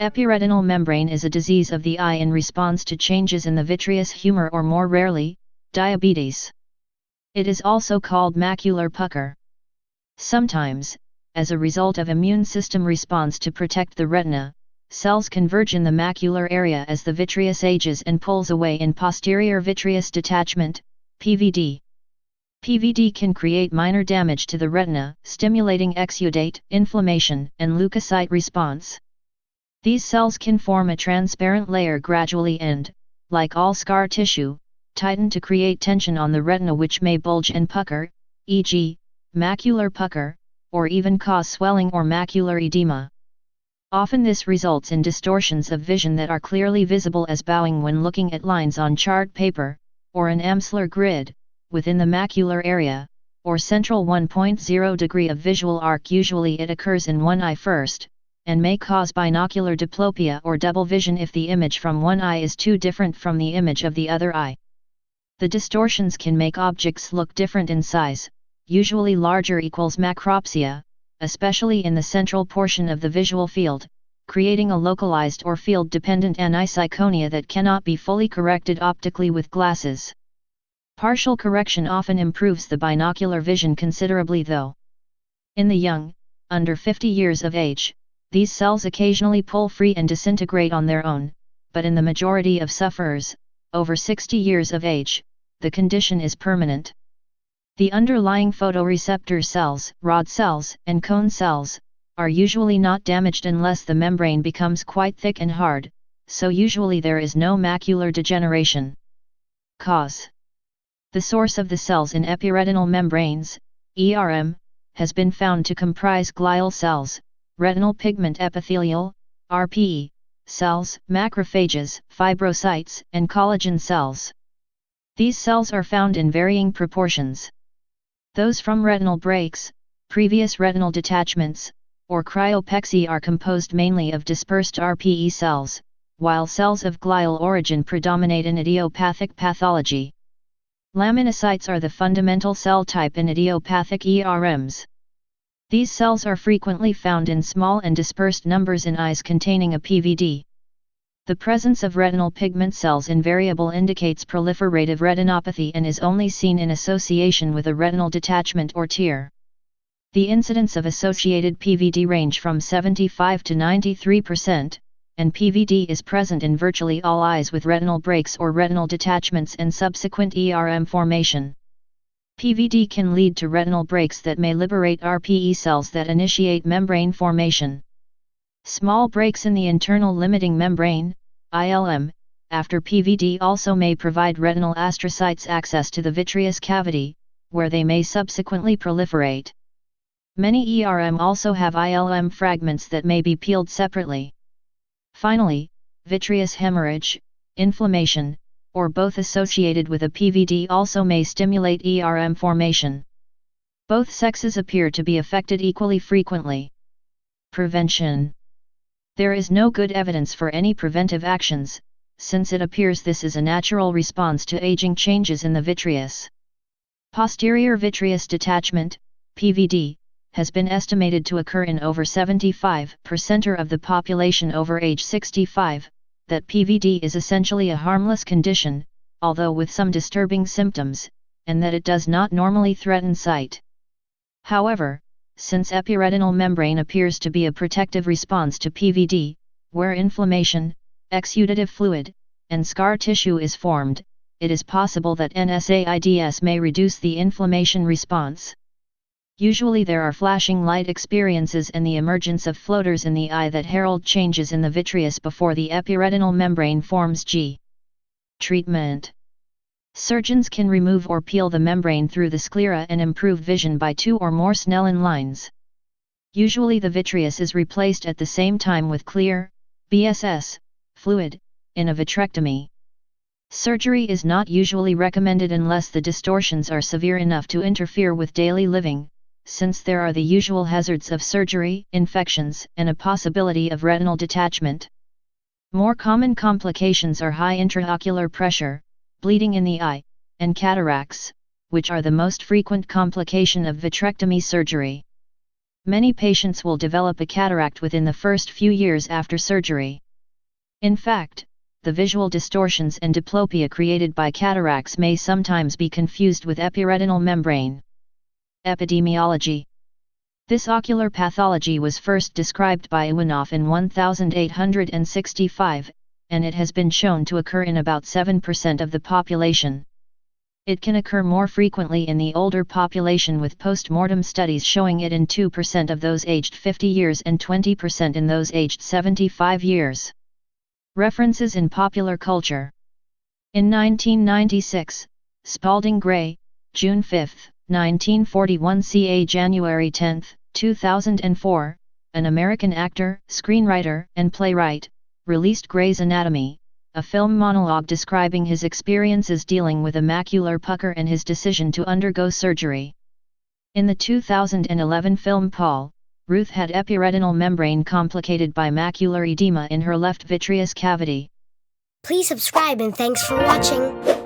Epiretinal membrane is a disease of the eye in response to changes in the vitreous humor or more rarely, diabetes. It is also called macular pucker. Sometimes, as a result of immune system response to protect the retina, cells converge in the macular area as the vitreous ages and pulls away in posterior vitreous detachment, PVD. PVD can create minor damage to the retina, stimulating exudate, inflammation, and leukocyte response. These cells can form a transparent layer gradually and, like all scar tissue, tighten to create tension on the retina, which may bulge and pucker, e.g., macular pucker, or even cause swelling or macular edema. Often this results in distortions of vision that are clearly visible as bowing when looking at lines on chart paper, or an Amsler grid, within the macular area, or central 1.0 degree of visual arc. Usually it occurs in one eye first, and may cause binocular diplopia or double vision if the image from one eye is too different from the image of the other eye. The distortions can make objects look different in size, usually larger equals macropsia, especially in the central portion of the visual field, creating a localized or field-dependent anisoconia that cannot be fully corrected optically with glasses. Partial correction often improves the binocular vision considerably though. In the young, under 50 years of age, these cells occasionally pull free and disintegrate on their own, but in the majority of sufferers, over 60 years of age, the condition is permanent. The underlying photoreceptor cells, rod cells, and cone cells, are usually not damaged unless the membrane becomes quite thick and hard, so usually there is no macular degeneration. Cause. The source of the cells in epiretinal membranes, ERM, has been found to comprise glial cells, retinal pigment epithelial, RPE, cells, macrophages, fibrocytes, and collagen cells. These cells are found in varying proportions. Those from retinal breaks, previous retinal detachments, or cryopexy are composed mainly of dispersed RPE cells, while cells of glial origin predominate in idiopathic pathology. Laminocytes are the fundamental cell type in idiopathic ERMs. These cells are frequently found in small and dispersed numbers in eyes containing a PVD. The presence of retinal pigment cells in variable indicates proliferative retinopathy and is only seen in association with a retinal detachment or tear. The incidence of associated PVD range from 75 to 93%, and PVD is present in virtually all eyes with retinal breaks or retinal detachments and subsequent ERM formation. PVD can lead to retinal breaks that may liberate RPE cells that initiate membrane formation. Small breaks in the internal limiting membrane, ILM, after PVD also may provide retinal astrocytes access to the vitreous cavity, where they may subsequently proliferate. Many ERM also have ILM fragments that may be peeled separately. Finally, vitreous hemorrhage, inflammation, or both associated with a PVD also may stimulate ERM formation. Both sexes appear to be affected equally frequently. Prevention. There is no good evidence for any preventive actions, since it appears this is a natural response to aging changes in the vitreous. Posterior vitreous detachment, PVD, has been estimated to occur in over 75% of the population over age 65, that PVD is essentially a harmless condition, although with some disturbing symptoms, and that it does not normally threaten sight. However, since epiretinal membrane appears to be a protective response to PVD, where inflammation, exudative fluid, and scar tissue is formed, it is possible that NSAIDs may reduce the inflammation response. Usually there are flashing light experiences and the emergence of floaters in the eye that herald changes in the vitreous before the epiretinal membrane forms. Treatment. Surgeons can remove or peel the membrane through the sclera and improve vision by 2 or more Snellen lines. Usually the vitreous is replaced at the same time with clear, BSS, fluid, in a vitrectomy. Surgery is not usually recommended unless the distortions are severe enough to interfere with daily living, since there are the usual hazards of surgery, infections, and a possibility of retinal detachment. More common complications are high intraocular pressure, bleeding in the eye, and cataracts, which are the most frequent complication of vitrectomy surgery. Many patients will develop a cataract within the first few years after surgery. In fact, the visual distortions and diplopia created by cataracts may sometimes be confused with epiretinal membrane. Epidemiology. This ocular pathology was first described by Iwanov in 1865, and it has been shown to occur in about 7% of the population. It can occur more frequently in the older population, with post-mortem studies showing it in 2% of those aged 50 years and 20% in those aged 75 years. References in popular culture. In 1996, Spalding Gray, June 5, 1941 ca. January 10, 2004, an American actor, screenwriter, and playwright, released Gray's Anatomy, a film monologue describing his experiences dealing with a macular pucker and his decision to undergo surgery. In the 2011 film Paul, Ruth had epiretinal membrane complicated by macular edema in her left vitreous cavity. Please subscribe and thanks for watching.